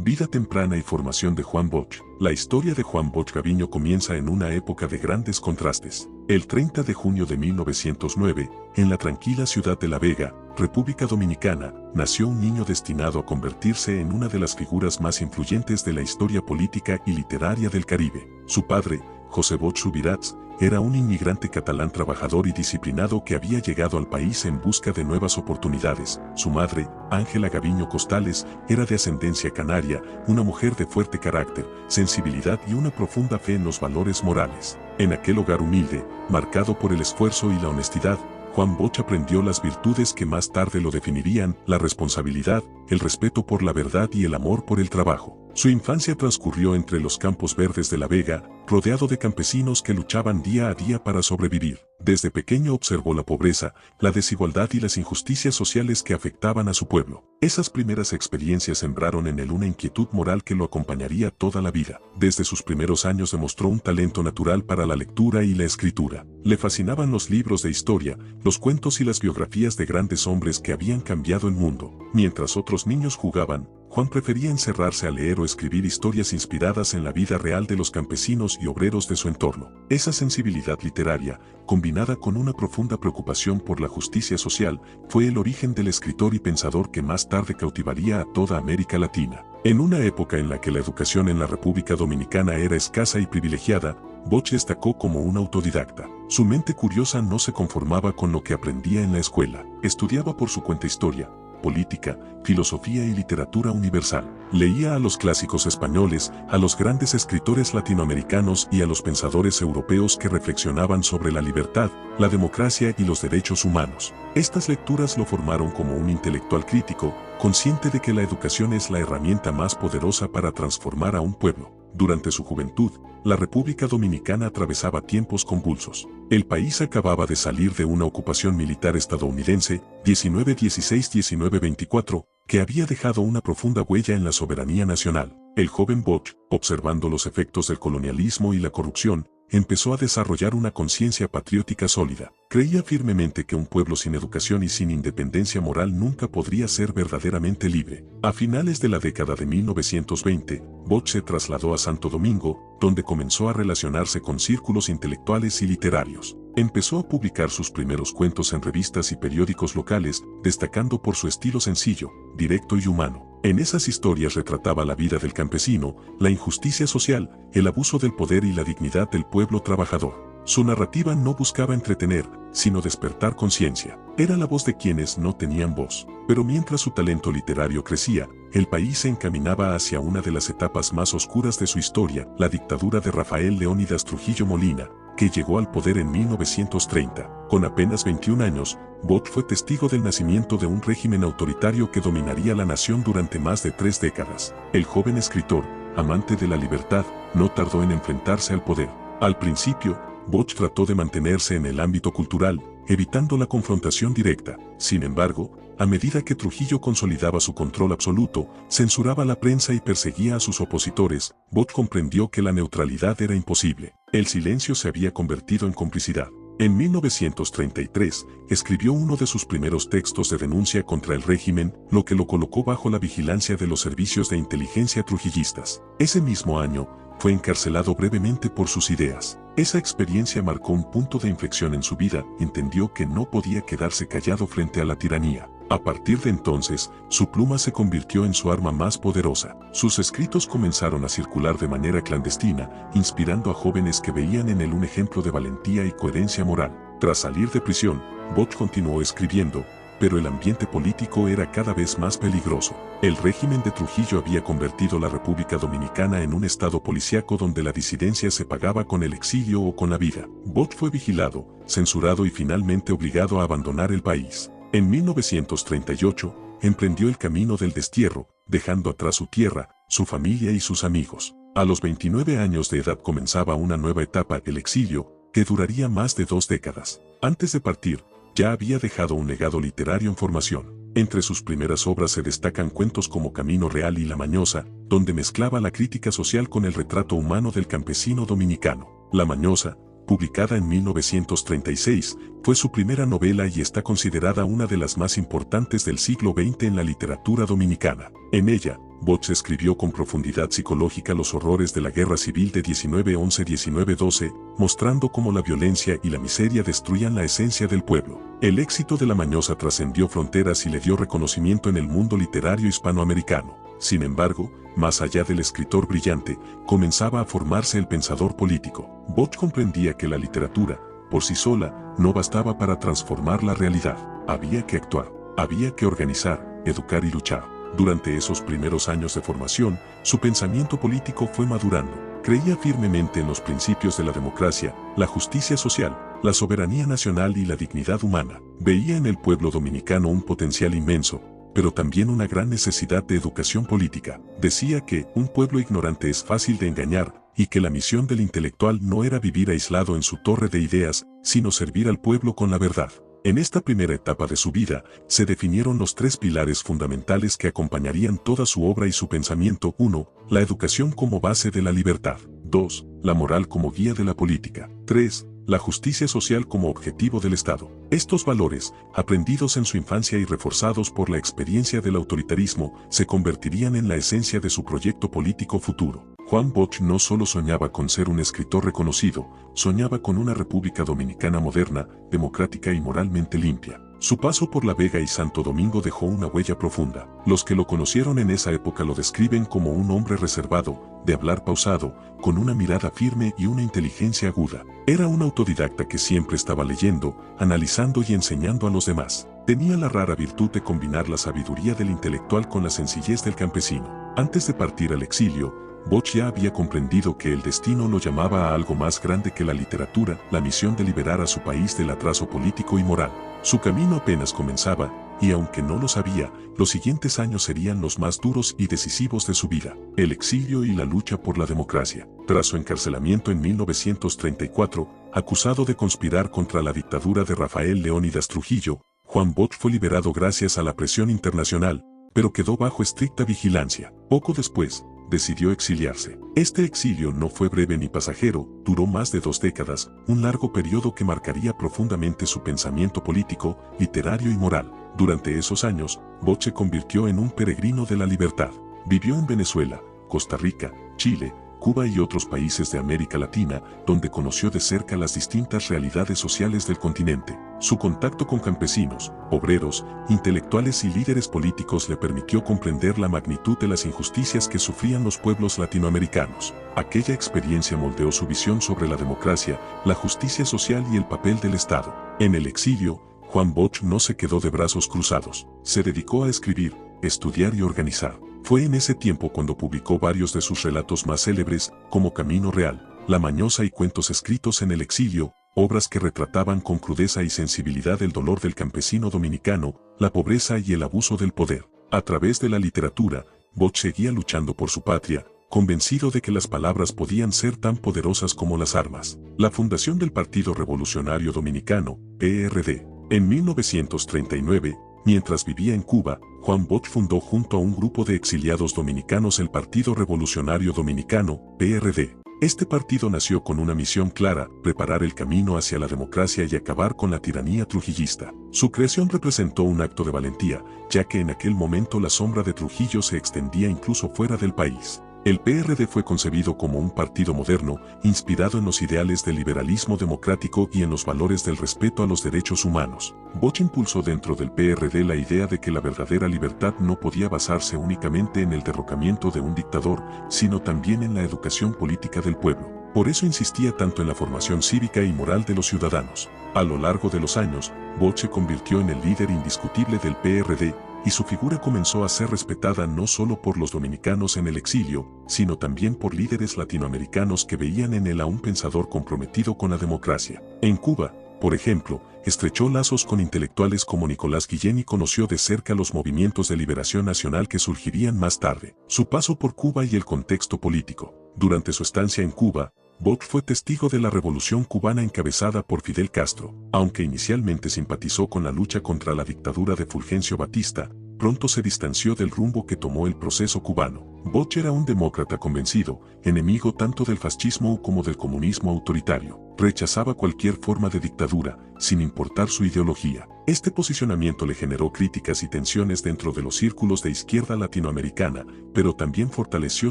Vida temprana y formación de Juan Bosch. La historia de Juan Bosch Gaviño comienza en una época de grandes contrastes. El 30 de junio de 1909, en la tranquila ciudad de La Vega, República Dominicana, nació un niño destinado a convertirse en una de las figuras más influyentes de la historia política y literaria del Caribe. Su padre, José Bosch Subirats, era un inmigrante catalán trabajador y disciplinado que había llegado al país en busca de nuevas oportunidades. Su madre, Ángela Gaviño Costales, era de ascendencia canaria, una mujer de fuerte carácter, sensibilidad y una profunda fe en los valores morales. En aquel hogar humilde, marcado por el esfuerzo y la honestidad, Juan Bosch aprendió las virtudes que más tarde lo definirían: la responsabilidad, el respeto por la verdad y el amor por el trabajo. Su infancia transcurrió entre los campos verdes de La Vega, rodeado de campesinos que luchaban día a día para sobrevivir. Desde pequeño observó la pobreza, la desigualdad y las injusticias sociales que afectaban a su pueblo. Esas primeras experiencias sembraron en él una inquietud moral que lo acompañaría toda la vida. Desde sus primeros años demostró un talento natural para la lectura y la escritura. Le fascinaban los libros de historia, los cuentos y las biografías de grandes hombres que habían cambiado el mundo. Mientras otros niños jugaban, Juan prefería encerrarse a leer o escribir historias inspiradas en la vida real de los campesinos y obreros de su entorno. Esa sensibilidad literaria, combinada con una profunda preocupación por la justicia social, fue el origen del escritor y pensador que más tarde cautivaría a toda América Latina. En una época en la que la educación en la República Dominicana era escasa y privilegiada, Bosch destacó como un autodidacta. Su mente curiosa no se conformaba con lo que aprendía en la escuela. Estudiaba por su cuenta historia, política, filosofía y literatura universal. Leía a los clásicos españoles, a los grandes escritores latinoamericanos y a los pensadores europeos que reflexionaban sobre la libertad, la democracia y los derechos humanos. Estas lecturas lo formaron como un intelectual crítico, consciente de que la educación es la herramienta más poderosa para transformar a un pueblo. Durante su juventud, la República Dominicana atravesaba tiempos convulsos. El país acababa de salir de una ocupación militar estadounidense, 1916-1924, que había dejado una profunda huella en la soberanía nacional. El joven Bosch, observando los efectos del colonialismo y la corrupción, empezó a desarrollar una conciencia patriótica sólida. Creía firmemente que un pueblo sin educación y sin independencia moral nunca podría ser verdaderamente libre. A finales de la década de 1920, Bosch se trasladó a Santo Domingo, donde comenzó a relacionarse con círculos intelectuales y literarios. Empezó a publicar sus primeros cuentos en revistas y periódicos locales, destacando por su estilo sencillo, directo y humano. En esas historias retrataba la vida del campesino, la injusticia social, el abuso del poder y la dignidad del pueblo trabajador. Su narrativa no buscaba entretener, sino despertar conciencia. Era la voz de quienes no tenían voz. Pero mientras su talento literario crecía, el país se encaminaba hacia una de las etapas más oscuras de su historia, la dictadura de Rafael Leónidas Trujillo Molina, que llegó al poder en 1930. Con apenas 21 años, Bosch fue testigo del nacimiento de un régimen autoritario que dominaría la nación durante más de 3 décadas. El joven escritor, amante de la libertad, no tardó en enfrentarse al poder. Al principio, Bosch trató de mantenerse en el ámbito cultural, evitando la confrontación directa. Sin embargo, a medida que Trujillo consolidaba su control absoluto, censuraba la prensa y perseguía a sus opositores, Bosch comprendió que la neutralidad era imposible. El silencio se había convertido en complicidad. En 1933, escribió uno de sus primeros textos de denuncia contra el régimen, lo que lo colocó bajo la vigilancia de los servicios de inteligencia trujillistas. Ese mismo año, fue encarcelado brevemente por sus ideas. Esa experiencia marcó un punto de inflexión en su vida. Entendió que no podía quedarse callado frente a la tiranía. A partir de entonces, su pluma se convirtió en su arma más poderosa. Sus escritos comenzaron a circular de manera clandestina, inspirando a jóvenes que veían en él un ejemplo de valentía y coherencia moral. Tras salir de prisión, Bosch continuó escribiendo, pero el ambiente político era cada vez más peligroso. El régimen de Trujillo había convertido la República Dominicana en un estado policíaco donde la disidencia se pagaba con el exilio o con la vida. Bosch fue vigilado, censurado y finalmente obligado a abandonar el país. En 1938, emprendió el camino del destierro, dejando atrás su tierra, su familia y sus amigos. A los 29 años de edad comenzaba una nueva etapa, el exilio, que duraría más de 2 décadas. Antes de partir, ya había dejado un legado literario en formación. Entre sus primeras obras se destacan cuentos como Camino Real y La Mañosa, donde mezclaba la crítica social con el retrato humano del campesino dominicano. La Mañosa, publicada en 1936, fue su primera novela y está considerada una de las más importantes del siglo XX en la literatura dominicana. En ella, Bosch escribió con profundidad psicológica los horrores de la guerra civil de 1911-1912, mostrando cómo la violencia y la miseria destruían la esencia del pueblo. El éxito de La Mañosa trascendió fronteras y le dio reconocimiento en el mundo literario hispanoamericano. Sin embargo, más allá del escritor brillante, comenzaba a formarse el pensador político. Bosch comprendía que la literatura, por sí sola, no bastaba para transformar la realidad. Había que actuar, había que organizar, educar y luchar. Durante esos primeros años de formación, su pensamiento político fue madurando. Creía firmemente en los principios de la democracia, la justicia social, la soberanía nacional y la dignidad humana. Veía en el pueblo dominicano un potencial inmenso, pero también una gran necesidad de educación política. Decía que un pueblo ignorante es fácil de engañar y que la misión del intelectual no era vivir aislado en su torre de ideas, sino servir al pueblo con la verdad. En esta primera etapa de su vida, se definieron los tres pilares fundamentales que acompañarían toda su obra y su pensamiento. 1. La educación como base de la libertad. 2. La moral como guía de la política. 3. La justicia social como objetivo del Estado. Estos valores, aprendidos en su infancia y reforzados por la experiencia del autoritarismo, se convertirían en la esencia de su proyecto político futuro. Juan Bosch no solo soñaba con ser un escritor reconocido, soñaba con una República Dominicana moderna, democrática y moralmente limpia. Su paso por La Vega y Santo Domingo dejó una huella profunda. Los que lo conocieron en esa época lo describen como un hombre reservado, de hablar pausado, con una mirada firme y una inteligencia aguda. Era un autodidacta que siempre estaba leyendo, analizando y enseñando a los demás. Tenía la rara virtud de combinar la sabiduría del intelectual con la sencillez del campesino. Antes de partir al exilio, Bosch ya había comprendido que el destino lo llamaba a algo más grande que la literatura, la misión de liberar a su país del atraso político y moral. Su camino apenas comenzaba, y aunque no lo sabía, los siguientes años serían los más duros y decisivos de su vida. El exilio y la lucha por la democracia. Tras su encarcelamiento en 1934, acusado de conspirar contra la dictadura de Rafael Leónidas Trujillo, Juan Bosch fue liberado gracias a la presión internacional, pero quedó bajo estricta vigilancia. Poco después, decidió exiliarse. Este exilio no fue breve ni pasajero, duró más de 2 décadas, un largo periodo que marcaría profundamente su pensamiento político, literario y moral. Durante esos años, Bosch se convirtió en un peregrino de la libertad. Vivió en Venezuela, Costa Rica, Chile, Cuba y otros países de América Latina, donde conoció de cerca las distintas realidades sociales del continente. Su contacto con campesinos, obreros, intelectuales y líderes políticos le permitió comprender la magnitud de las injusticias que sufrían los pueblos latinoamericanos. Aquella experiencia moldeó su visión sobre la democracia, la justicia social y el papel del Estado. En el exilio, Juan Bosch no se quedó de brazos cruzados. Se dedicó a escribir, estudiar y organizar. Fue en ese tiempo cuando publicó varios de sus relatos más célebres, como Camino Real, La Mañosa y Cuentos escritos en el exilio, obras que retrataban con crudeza y sensibilidad el dolor del campesino dominicano, la pobreza y el abuso del poder. A través de la literatura, Bosch seguía luchando por su patria, convencido de que las palabras podían ser tan poderosas como las armas. La fundación del Partido Revolucionario Dominicano, PRD. En 1939, mientras vivía en Cuba, Juan Bosch fundó junto a un grupo de exiliados dominicanos el Partido Revolucionario Dominicano, PRD. Este partido nació con una misión clara: preparar el camino hacia la democracia y acabar con la tiranía trujillista. Su creación representó un acto de valentía, ya que en aquel momento la sombra de Trujillo se extendía incluso fuera del país. El PRD fue concebido como un partido moderno, inspirado en los ideales del liberalismo democrático y en los valores del respeto a los derechos humanos. Bosch impulsó dentro del PRD la idea de que la verdadera libertad no podía basarse únicamente en el derrocamiento de un dictador, sino también en la educación política del pueblo. Por eso insistía tanto en la formación cívica y moral de los ciudadanos. A lo largo de los años, Bosch se convirtió en el líder indiscutible del PRD, y su figura comenzó a ser respetada no solo por los dominicanos en el exilio, sino también por líderes latinoamericanos que veían en él a un pensador comprometido con la democracia. En Cuba, por ejemplo, estrechó lazos con intelectuales como Nicolás Guillén y conoció de cerca los movimientos de liberación nacional que surgirían más tarde. Su paso por Cuba y el contexto político. Durante su estancia en Cuba, Bosch fue testigo de la revolución cubana encabezada por Fidel Castro. Aunque inicialmente simpatizó con la lucha contra la dictadura de Fulgencio Batista, pronto se distanció del rumbo que tomó el proceso cubano. Bosch era un demócrata convencido, enemigo tanto del fascismo como del comunismo autoritario. Rechazaba cualquier forma de dictadura, sin importar su ideología. Este posicionamiento le generó críticas y tensiones dentro de los círculos de izquierda latinoamericana, pero también fortaleció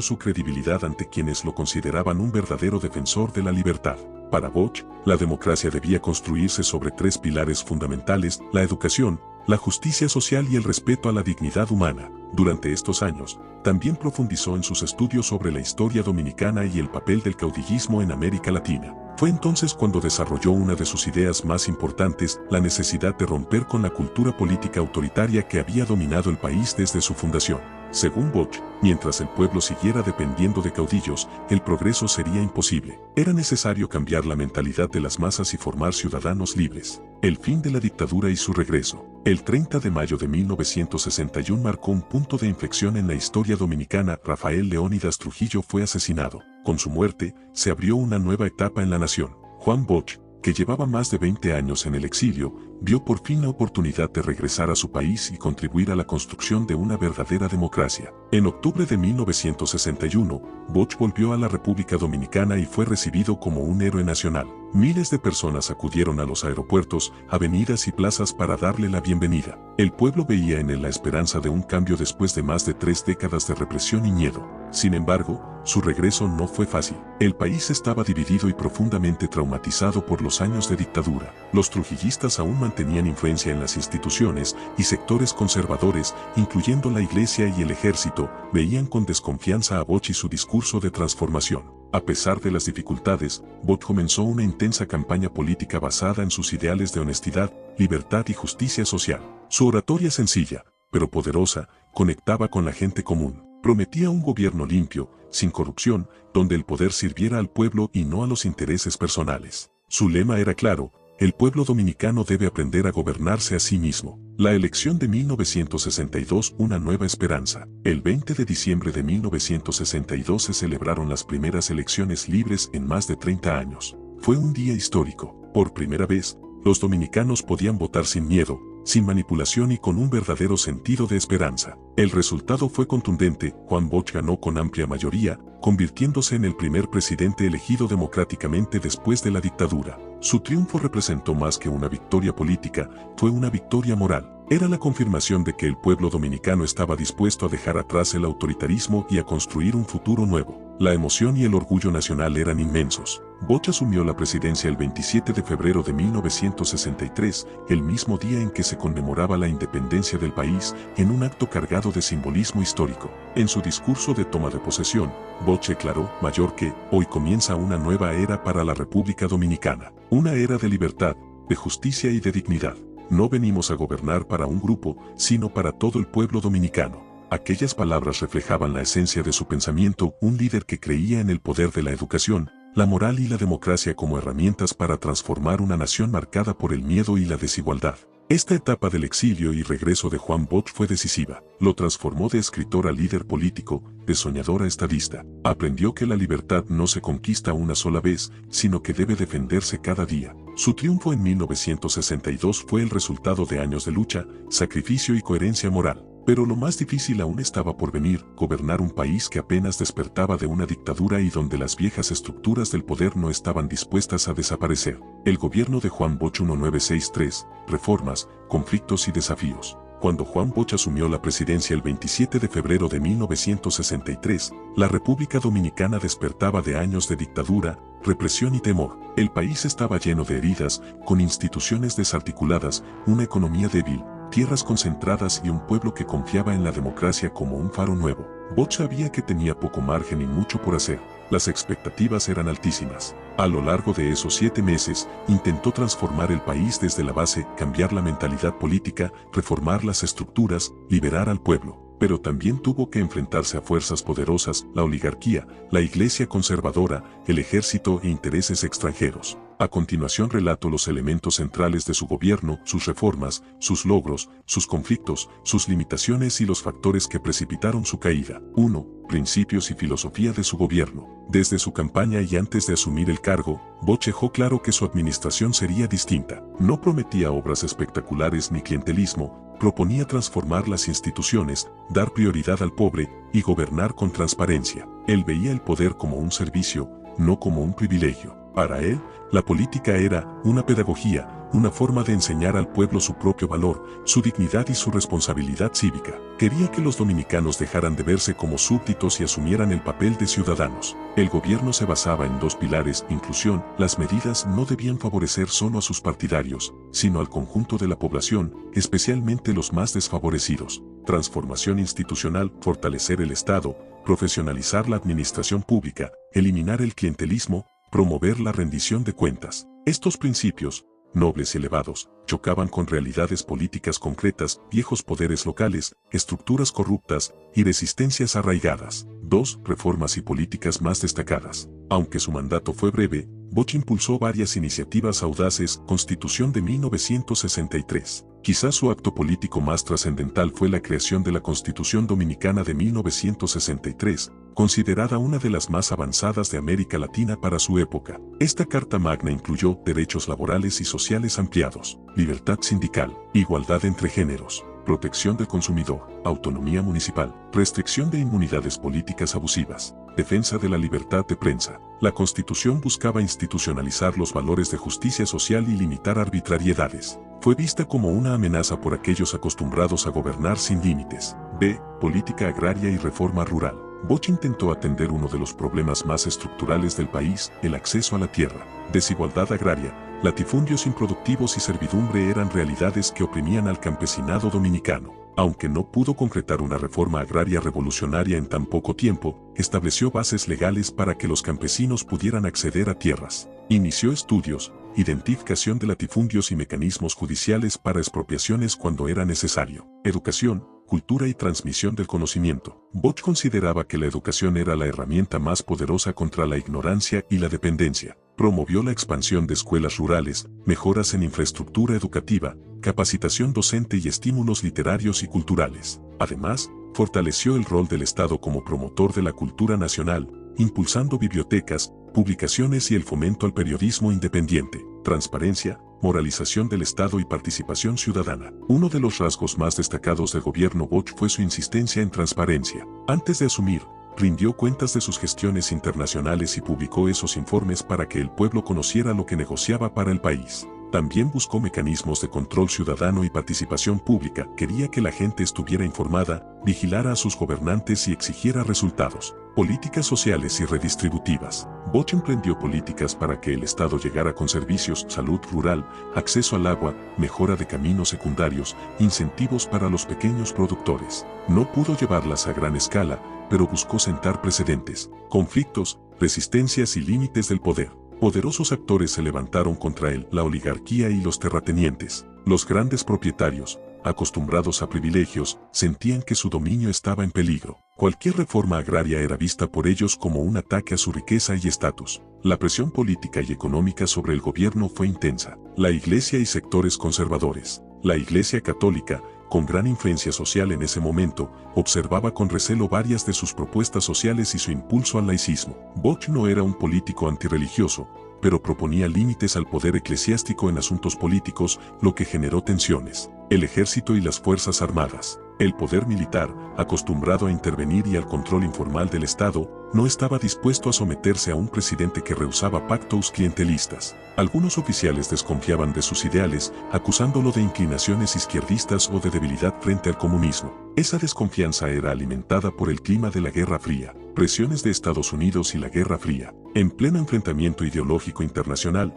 su credibilidad ante quienes lo consideraban un verdadero defensor de la libertad. Para Bosch, la democracia debía construirse sobre tres pilares fundamentales: la educación, la justicia social y el respeto a la dignidad humana. Durante estos años, también profundizó en sus estudios sobre la historia dominicana y el papel del caudillismo en América Latina. Fue entonces cuando desarrolló una de sus ideas más importantes: la necesidad de romper con la cultura política autoritaria que había dominado el país desde su fundación. Según Bosch, mientras el pueblo siguiera dependiendo de caudillos, el progreso sería imposible. Era necesario cambiar la mentalidad de las masas y formar ciudadanos libres. El fin de la dictadura y su regreso. El 30 de mayo de 1961 marcó un punto de inflexión en la historia dominicana. Rafael Leónidas Trujillo fue asesinado. Con su muerte, se abrió una nueva etapa en la nación. Juan Bosch, que llevaba más de 20 años en el exilio, vio por fin la oportunidad de regresar a su país y contribuir a la construcción de una verdadera democracia. En octubre de 1961, Bosch volvió a la República Dominicana y fue recibido como un héroe nacional. Miles de personas acudieron a los aeropuertos, avenidas y plazas para darle la bienvenida. El pueblo veía en él la esperanza de un cambio después de más de 3 décadas de represión y miedo. Sin embargo, su regreso no fue fácil. El país estaba dividido y profundamente traumatizado por los años de dictadura. Los trujillistas aún mantenían influencia en las instituciones, y sectores conservadores, incluyendo la iglesia y el ejército, veían con desconfianza a Bosch y su discurso de transformación. A pesar de las dificultades, Bosch comenzó una intensa campaña política basada en sus ideales de honestidad, libertad y justicia social. Su oratoria, sencilla, pero poderosa, conectaba con la gente común. Prometía un gobierno limpio, sin corrupción, donde el poder sirviera al pueblo y no a los intereses personales. Su lema era claro: el pueblo dominicano debe aprender a gobernarse a sí mismo. La elección de 1962, una nueva esperanza. El 20 de diciembre de 1962 se celebraron las primeras elecciones libres en más de 30 años. Fue un día histórico. Por primera vez, los dominicanos podían votar sin miedo, sin manipulación y con un verdadero sentido de esperanza. El resultado fue contundente. Juan Bosch ganó con amplia mayoría, convirtiéndose en el primer presidente elegido democráticamente después de la dictadura. Su triunfo representó más que una victoria política, fue una victoria moral. Era la confirmación de que el pueblo dominicano estaba dispuesto a dejar atrás el autoritarismo y a construir un futuro nuevo. La emoción y el orgullo nacional eran inmensos. Bosch asumió la presidencia el 27 de febrero de 1963, el mismo día en que se conmemoraba la independencia del país, en un acto cargado de simbolismo histórico. En su discurso de toma de posesión, Bosch declaró: mayor que, hoy comienza una nueva era para la República Dominicana. Una era de libertad, de justicia y de dignidad. No venimos a gobernar para un grupo, sino para todo el pueblo dominicano. Aquellas palabras reflejaban la esencia de su pensamiento: un líder que creía en el poder de la educación, la moral y la democracia como herramientas para transformar una nación marcada por el miedo y la desigualdad. Esta etapa del exilio y regreso de Juan Bosch fue decisiva. Lo transformó de escritor a líder político, de soñador a estadista. Aprendió que la libertad no se conquista una sola vez, sino que debe defenderse cada día. Su triunfo en 1962 fue el resultado de años de lucha, sacrificio y coherencia moral. Pero lo más difícil aún estaba por venir: gobernar un país que apenas despertaba de una dictadura y donde las viejas estructuras del poder no estaban dispuestas a desaparecer. El gobierno de Juan Bosch 1963, reformas, conflictos y desafíos. Cuando Juan Bosch asumió la presidencia el 27 de febrero de 1963, la República Dominicana despertaba de años de dictadura, represión y temor. El país estaba lleno de heridas, con instituciones desarticuladas, una economía débil, tierras concentradas y un pueblo que confiaba en la democracia como un faro nuevo. Bosch sabía que tenía poco margen y mucho por hacer. Las expectativas eran altísimas. A lo largo de esos 7 meses, intentó transformar el país desde la base, cambiar la mentalidad política, reformar las estructuras, liberar al pueblo. Pero también tuvo que enfrentarse a fuerzas poderosas: la oligarquía, la iglesia conservadora, el ejército e intereses extranjeros. A continuación relato los elementos centrales de su gobierno, sus reformas, sus logros, sus conflictos, sus limitaciones y los factores que precipitaron su caída. 1. Principios y filosofía de su gobierno. Desde su campaña y antes de asumir el cargo, Bosch dejó claro que su administración sería distinta. No prometía obras espectaculares ni clientelismo, proponía transformar las instituciones, dar prioridad al pobre y gobernar con transparencia. Él veía el poder como un servicio, no como un privilegio. Para él, la política era una pedagogía, una forma de enseñar al pueblo su propio valor, su dignidad y su responsabilidad cívica. Quería que los dominicanos dejaran de verse como súbditos y asumieran el papel de ciudadanos. El gobierno se basaba en dos pilares: inclusión. Las medidas no debían favorecer solo a sus partidarios, sino al conjunto de la población, especialmente los más desfavorecidos. Transformación institucional: fortalecer el Estado, profesionalizar la administración pública, eliminar el clientelismo, promover la rendición de cuentas. Estos principios, nobles y elevados, chocaban con realidades políticas concretas, viejos poderes locales, estructuras corruptas y resistencias arraigadas. 2. Reformas y políticas más destacadas. Aunque su mandato fue breve, Bosch impulsó varias iniciativas audaces. Constitución de 1963. Quizás su acto político más trascendental fue la creación de la Constitución Dominicana de 1963, considerada una de las más avanzadas de América Latina para su época. Esta Carta Magna incluyó derechos laborales y sociales ampliados, libertad sindical, igualdad entre géneros, protección del consumidor, autonomía municipal, restricción de inmunidades políticas abusivas, defensa de la libertad de prensa. La Constitución buscaba institucionalizar los valores de justicia social y limitar arbitrariedades. Fue vista como una amenaza por aquellos acostumbrados a gobernar sin límites. B. Política agraria y reforma rural. Bosch intentó atender uno de los problemas más estructurales del país: el acceso a la tierra. Desigualdad agraria, latifundios improductivos y servidumbre eran realidades que oprimían al campesinado dominicano. Aunque no pudo concretar una reforma agraria revolucionaria en tan poco tiempo, estableció bases legales para que los campesinos pudieran acceder a tierras. Inició estudios, identificación de latifundios y mecanismos judiciales para expropiaciones cuando era necesario. Educación, cultura y transmisión del conocimiento. Bosch consideraba que la educación era la herramienta más poderosa contra la ignorancia y la dependencia. Promovió la expansión de escuelas rurales, mejoras en infraestructura educativa, capacitación docente y estímulos literarios y culturales. Además, fortaleció el rol del Estado como promotor de la cultura nacional, impulsando bibliotecas, publicaciones y el fomento al periodismo independiente. Transparencia, moralización del Estado y participación ciudadana. Uno de los rasgos más destacados del gobierno Bosch fue su insistencia en transparencia. Antes de asumir, rindió cuentas de sus gestiones internacionales y publicó esos informes para que el pueblo conociera lo que negociaba para el país. También buscó mecanismos de control ciudadano y participación pública. Quería que la gente estuviera informada, vigilara a sus gobernantes y exigiera resultados. Políticas sociales y redistributivas. Bosch emprendió políticas para que el Estado llegara con servicios, salud rural, acceso al agua, mejora de caminos secundarios, incentivos para los pequeños productores. No pudo llevarlas a gran escala, pero buscó sentar precedentes, conflictos, resistencias y límites del poder. Poderosos actores se levantaron contra él: la oligarquía y los terratenientes. Los grandes propietarios, acostumbrados a privilegios, sentían que su dominio estaba en peligro. Cualquier reforma agraria era vista por ellos como un ataque a su riqueza y estatus. La presión política y económica sobre el gobierno fue intensa. La Iglesia y sectores conservadores. La Iglesia católica, con gran influencia social en ese momento, observaba con recelo varias de sus propuestas sociales y su impulso al laicismo. Bosch no era un político antirreligioso, pero proponía límites al poder eclesiástico en asuntos políticos, lo que generó tensiones. El ejército y las fuerzas armadas. El poder militar, acostumbrado a intervenir y al control informal del Estado, no estaba dispuesto a someterse a un presidente que rehusaba pactos clientelistas. Algunos oficiales desconfiaban de sus ideales, acusándolo de inclinaciones izquierdistas o de debilidad frente al comunismo. Esa desconfianza era alimentada por el clima de la Guerra Fría, presiones de Estados Unidos y la Guerra Fría. En pleno enfrentamiento ideológico internacional,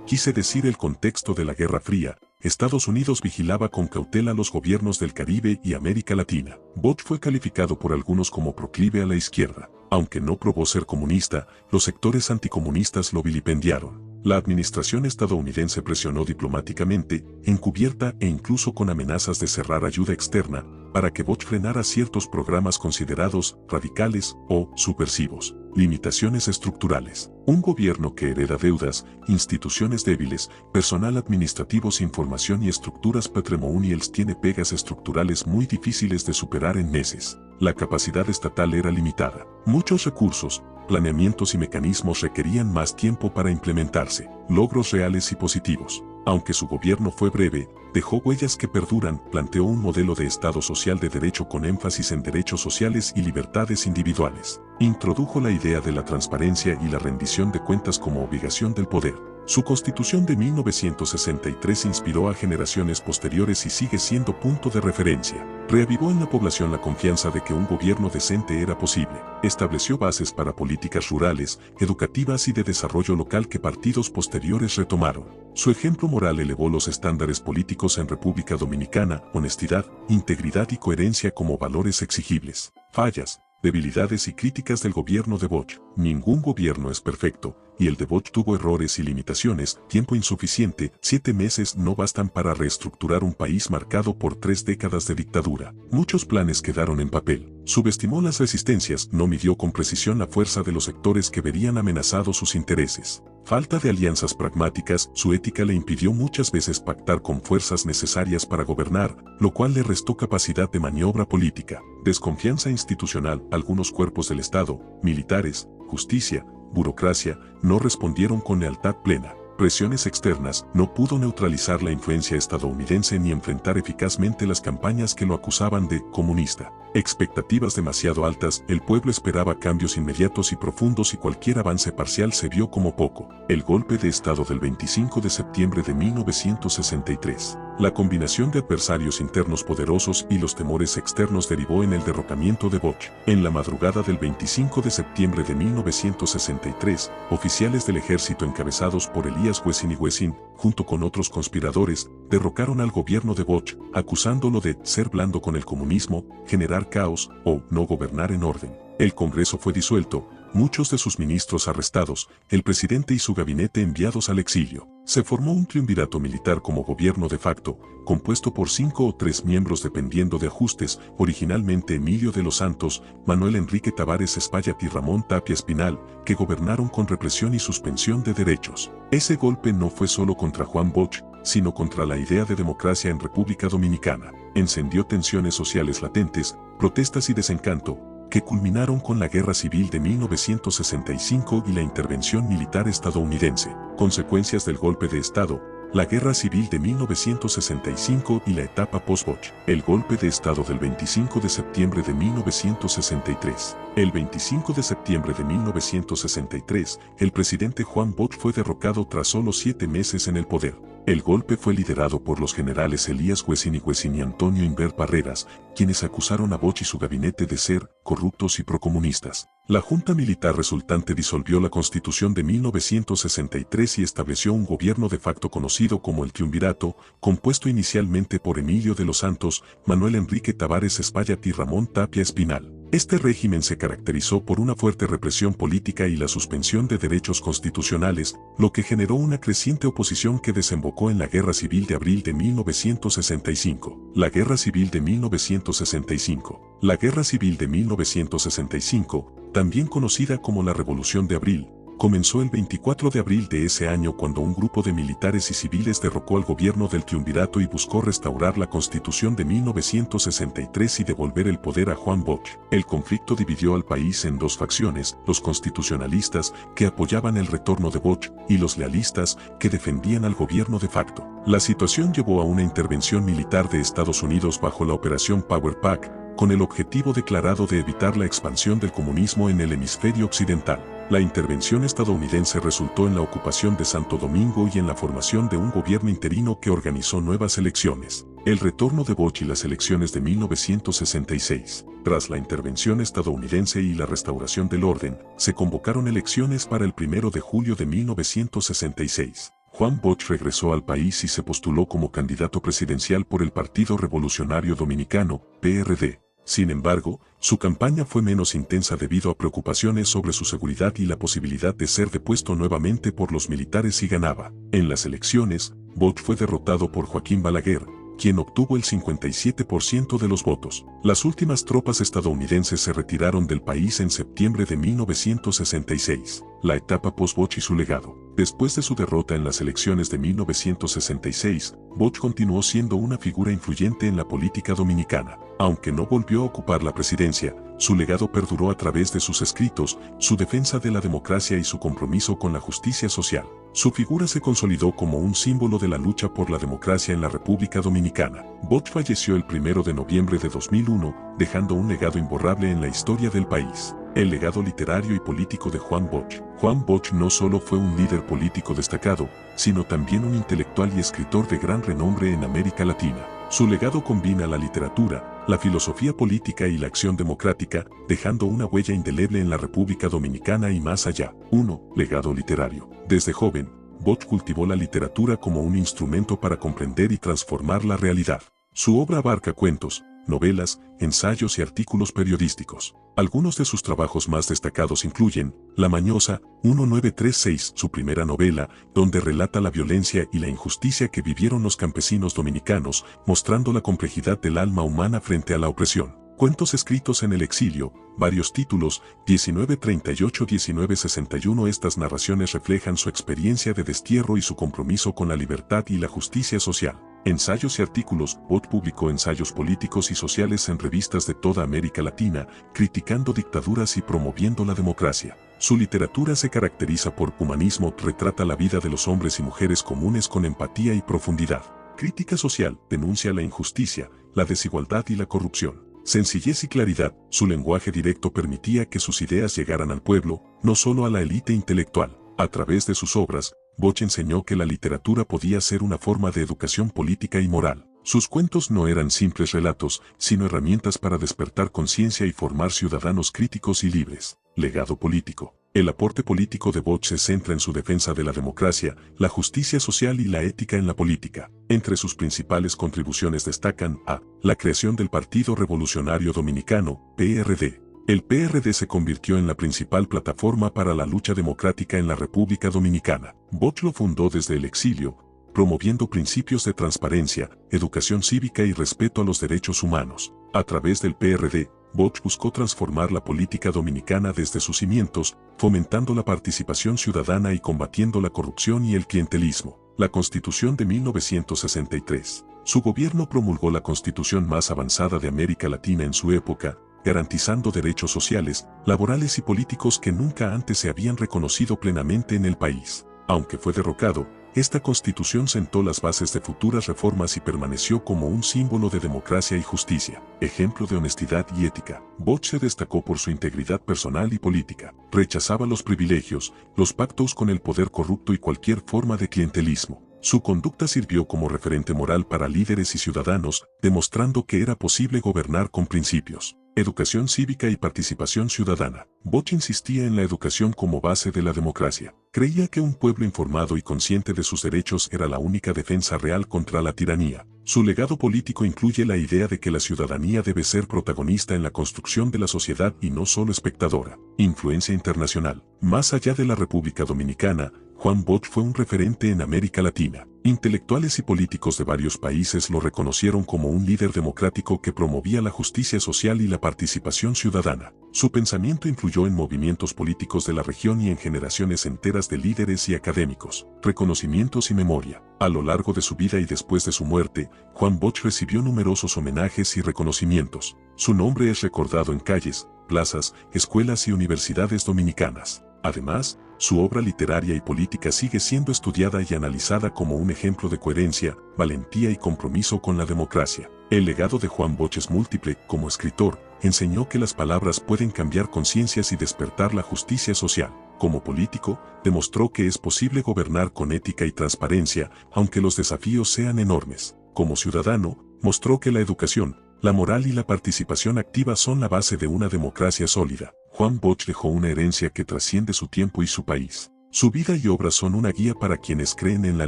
quise decir el contexto de la Guerra Fría, Estados Unidos vigilaba con cautela los gobiernos del Caribe y América Latina. Bosch fue calificado por algunos como proclive a la izquierda. Aunque no probó ser comunista, los sectores anticomunistas lo vilipendiaron. La administración estadounidense presionó diplomáticamente, encubierta e incluso con amenazas de cerrar ayuda externa, para que Bosch frenara ciertos programas considerados radicales o subversivos. Limitaciones estructurales. Un gobierno que hereda deudas, instituciones débiles, personal administrativo sin formación y estructuras patrimoniales tiene pegas estructurales muy difíciles de superar en meses. La capacidad estatal era limitada. Muchos recursos, planeamientos y mecanismos requerían más tiempo para implementarse. Logros reales y positivos. Aunque su gobierno fue breve, dejó huellas que perduran, planteó un modelo de Estado social de derecho con énfasis en derechos sociales y libertades individuales. Introdujo la idea de la transparencia y la rendición de cuentas como obligación del poder. Su Constitución de 1963 inspiró a generaciones posteriores y sigue siendo punto de referencia. Reavivó en la población la confianza de que un gobierno decente era posible. Estableció bases para políticas rurales, educativas y de desarrollo local que partidos posteriores retomaron. Su ejemplo moral elevó los estándares políticos en República Dominicana: honestidad, integridad y coherencia como valores exigibles. Fallas, debilidades y críticas del gobierno de Bosch. Ningún gobierno es perfecto, y el de Bosch tuvo errores y limitaciones. Tiempo insuficiente: 7 meses no bastan para reestructurar un país marcado por 3 décadas de dictadura. Muchos planes quedaron en papel. Subestimó las resistencias, no midió con precisión la fuerza de los sectores que verían amenazados sus intereses. Falta de alianzas pragmáticas: su ética le impidió muchas veces pactar con fuerzas necesarias para gobernar, lo cual le restó capacidad de maniobra política. Desconfianza institucional: algunos cuerpos del Estado, militares, justicia, burocracia, no respondieron con lealtad plena. Presiones externas: no pudo neutralizar la influencia estadounidense ni enfrentar eficazmente las campañas que lo acusaban de comunista. Expectativas demasiado altas: el pueblo esperaba cambios inmediatos y profundos y cualquier avance parcial se vio como poco. El golpe de Estado del 25 de septiembre de 1963. La combinación de adversarios internos poderosos y los temores externos derivó en el derrocamiento de Bosch. En la madrugada del 25 de septiembre de 1963, oficiales del ejército encabezados por Elías Güesín y Güesín, junto con otros conspiradores, derrocaron al gobierno de Bosch, acusándolo de ser blando con el comunismo, generar caos o no gobernar en orden. El Congreso fue disuelto, muchos de sus ministros arrestados, el presidente y su gabinete enviados al exilio. Se formó un triunvirato militar como gobierno de facto, compuesto por 5 o 3 miembros dependiendo de ajustes, originalmente Emilio de los Santos, Manuel Enrique Tabares Espaillat y Ramón Tapia Espinal, que gobernaron con represión y suspensión de derechos. Ese golpe no fue solo contra Juan Bosch, sino contra la idea de democracia en República Dominicana. Encendió tensiones sociales latentes, protestas y desencanto, que culminaron con la Guerra Civil de 1965 y la intervención militar estadounidense. Consecuencias del golpe de Estado: la Guerra Civil de 1965 y la etapa post-Bosch. El golpe de Estado del 25 de septiembre de 1963. El 25 de septiembre de 1963, el presidente Juan Bosch fue derrocado tras solo 7 meses en el poder. El golpe fue liderado por los generales Elías Güesín y Antonio Inver Barreras, quienes acusaron a Bosch y su gabinete de ser corruptos y procomunistas. La junta militar resultante disolvió la Constitución de 1963 y estableció un gobierno de facto conocido como el Triunvirato, compuesto inicialmente por Emilio de los Santos, Manuel Enrique Tabares Espaillat y Ramón Tapia Espinal. Este régimen se caracterizó por una fuerte represión política y la suspensión de derechos constitucionales, lo que generó una creciente oposición que desembocó en la Guerra Civil de abril de 1965. La Guerra Civil de 1965. La Guerra Civil de 1965, también conocida como la Revolución de Abril, comenzó el 24 de abril de ese año cuando un grupo de militares y civiles derrocó al gobierno del Triunvirato y buscó restaurar la Constitución de 1963 y devolver el poder a Juan Bosch. El conflicto dividió al país en 2 facciones: los constitucionalistas, que apoyaban el retorno de Bosch, y los lealistas, que defendían al gobierno de facto. La situación llevó a una intervención militar de Estados Unidos bajo la Operación Power Pack, con el objetivo declarado de evitar la expansión del comunismo en el hemisferio occidental. La intervención estadounidense resultó en la ocupación de Santo Domingo y en la formación de un gobierno interino que organizó nuevas elecciones. El retorno de Bosch y las elecciones de 1966. Tras la intervención estadounidense y la restauración del orden, se convocaron elecciones para el 1 de julio de 1966. Juan Bosch regresó al país y se postuló como candidato presidencial por el Partido Revolucionario Dominicano, PRD. Sin embargo, su campaña fue menos intensa debido a preocupaciones sobre su seguridad y la posibilidad de ser depuesto nuevamente por los militares si ganaba. En las elecciones, Bosch fue derrotado por Joaquín Balaguer, quien obtuvo el 57% de los votos. Las últimas tropas estadounidenses se retiraron del país en septiembre de 1966. La etapa post-Bosch y su legado. Después de su derrota en las elecciones de 1966, Bosch continuó siendo una figura influyente en la política dominicana. Aunque no volvió a ocupar la presidencia, su legado perduró a través de sus escritos, su defensa de la democracia y su compromiso con la justicia social. Su figura se consolidó como un símbolo de la lucha por la democracia en la República Dominicana. Bosch falleció el 1 de noviembre de 2001, dejando un legado imborrable en la historia del país. El legado literario y político de Juan Bosch. Juan Bosch no solo fue un líder político destacado, sino también un intelectual y escritor de gran renombre en América Latina. Su legado combina la literatura, la filosofía política y la acción democrática, dejando una huella indeleble en la República Dominicana y más allá. 1. Legado literario. Desde joven, Bosch cultivó la literatura como un instrumento para comprender y transformar la realidad. Su obra abarca cuentos, novelas, ensayos y artículos periodísticos. Algunos de sus trabajos más destacados incluyen La Mañosa, 1936, su primera novela, donde relata la violencia y la injusticia que vivieron los campesinos dominicanos, mostrando la complejidad del alma humana frente a la opresión. Cuentos escritos en el exilio, varios títulos, 1938-1961. Estas narraciones reflejan su experiencia de destierro y su compromiso con la libertad y la justicia social. Ensayos y artículos. Bosch publicó ensayos políticos y sociales en revistas de toda América Latina, criticando dictaduras y promoviendo la democracia. Su literatura se caracteriza por humanismo, retrata la vida de los hombres y mujeres comunes con empatía y profundidad. Crítica social, denuncia la injusticia, la desigualdad y la corrupción. Sencillez y claridad, su lenguaje directo permitía que sus ideas llegaran al pueblo, no solo a la élite intelectual. A través de sus obras, Bosch enseñó que la literatura podía ser una forma de educación política y moral. Sus cuentos no eran simples relatos, sino herramientas para despertar conciencia y formar ciudadanos críticos y libres. Legado político. El aporte político de Bosch se centra en su defensa de la democracia, la justicia social y la ética en la política. Entre sus principales contribuciones destacan a la creación del Partido Revolucionario Dominicano, PRD. El PRD se convirtió en la principal plataforma para la lucha democrática en la República Dominicana. Bosch lo fundó desde el exilio, promoviendo principios de transparencia, educación cívica y respeto a los derechos humanos. A través del PRD, Bosch buscó transformar la política dominicana desde sus cimientos, fomentando la participación ciudadana y combatiendo la corrupción y el clientelismo. La Constitución de 1963. Su gobierno promulgó la constitución más avanzada de América Latina en su época, garantizando derechos sociales, laborales y políticos que nunca antes se habían reconocido plenamente en el país. Aunque fue derrocado, esta constitución sentó las bases de futuras reformas y permaneció como un símbolo de democracia y justicia, ejemplo de honestidad y ética. Bosch se destacó por su integridad personal y política. Rechazaba los privilegios, los pactos con el poder corrupto y cualquier forma de clientelismo. Su conducta sirvió como referente moral para líderes y ciudadanos, demostrando que era posible gobernar con principios. Educación cívica y participación ciudadana. Bosch insistía en la educación como base de la democracia. Creía que un pueblo informado y consciente de sus derechos era la única defensa real contra la tiranía. Su legado político incluye la idea de que la ciudadanía debe ser protagonista en la construcción de la sociedad y no solo espectadora. Influencia internacional. Más allá de la República Dominicana, Juan Bosch fue un referente en América Latina. Intelectuales y políticos de varios países lo reconocieron como un líder democrático que promovía la justicia social y la participación ciudadana. Su pensamiento influyó en movimientos políticos de la región y en generaciones enteras de líderes y académicos. Reconocimientos y memoria. A lo largo de su vida y después de su muerte, Juan Bosch recibió numerosos homenajes y reconocimientos. Su nombre es recordado en calles, plazas, escuelas y universidades dominicanas. Además, su obra literaria y política sigue siendo estudiada y analizada como un ejemplo de coherencia, valentía y compromiso con la democracia. El legado de Juan Bosch es múltiple. Como escritor, enseñó que las palabras pueden cambiar conciencias y despertar la justicia social. Como político, demostró que es posible gobernar con ética y transparencia, aunque los desafíos sean enormes. Como ciudadano, mostró que la educación, la moral y la participación activa son la base de una democracia sólida. Juan Bosch dejó una herencia que trasciende su tiempo y su país. Su vida y obra son una guía para quienes creen en la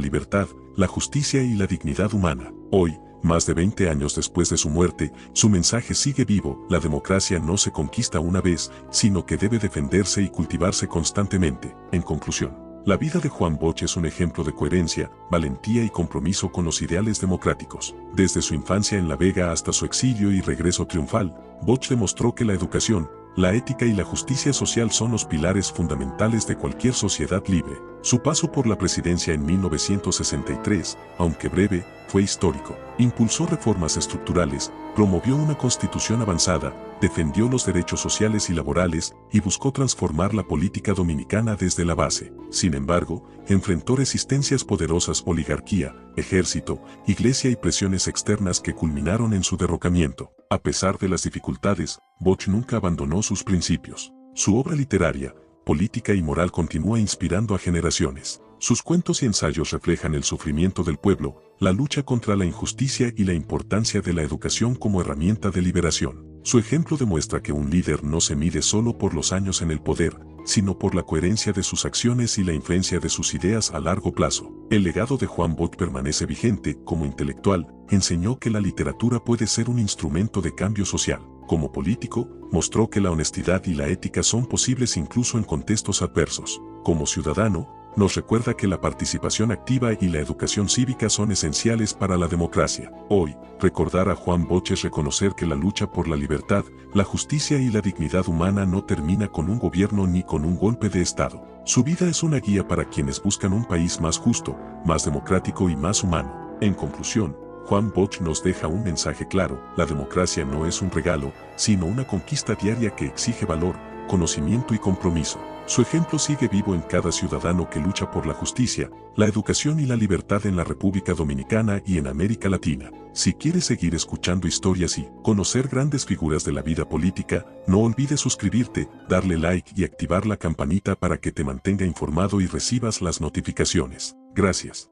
libertad, la justicia y la dignidad humana. Hoy, más de 20 años después de su muerte, su mensaje sigue vivo. La democracia no se conquista una vez, sino que debe defenderse y cultivarse constantemente. En conclusión, la vida de Juan Bosch es un ejemplo de coherencia, valentía y compromiso con los ideales democráticos. Desde su infancia en La Vega hasta su exilio y regreso triunfal, Bosch demostró que la educación, La ética y la justicia social son los pilares fundamentales de cualquier sociedad libre. Su paso por la presidencia en 1963, aunque breve, fue histórico. Impulsó reformas estructurales, promovió una constitución avanzada, defendió los derechos sociales y laborales y buscó transformar la política dominicana desde la base. Sin embargo, enfrentó resistencias poderosas, oligarquía, ejército, iglesia y presiones externas que culminaron en su derrocamiento. A pesar de las dificultades, Bosch nunca abandonó sus principios. Su obra literaria, política y moral continúa inspirando a generaciones. Sus cuentos y ensayos reflejan el sufrimiento del pueblo, la lucha contra la injusticia y la importancia de la educación como herramienta de liberación. Su ejemplo demuestra que un líder no se mide solo por los años en el poder, sino por la coherencia de sus acciones y la influencia de sus ideas a largo plazo. El legado de Juan Bosch permanece vigente. Como intelectual, enseñó que la literatura puede ser un instrumento de cambio social. Como político, mostró que la honestidad y la ética son posibles incluso en contextos adversos. Como ciudadano, nos recuerda que la participación activa y la educación cívica son esenciales para la democracia. Hoy, recordar a Juan Bosch es reconocer que la lucha por la libertad, la justicia y la dignidad humana no termina con un gobierno ni con un golpe de Estado. Su vida es una guía para quienes buscan un país más justo, más democrático y más humano. En conclusión, Juan Bosch nos deja un mensaje claro: la democracia no es un regalo, sino una conquista diaria que exige valor, conocimiento y compromiso. Su ejemplo sigue vivo en cada ciudadano que lucha por la justicia, la educación y la libertad en la República Dominicana y en América Latina. Si quieres seguir escuchando historias y conocer grandes figuras de la vida política, no olvides suscribirte, darle like y activar la campanita para que te mantenga informado y recibas las notificaciones. Gracias.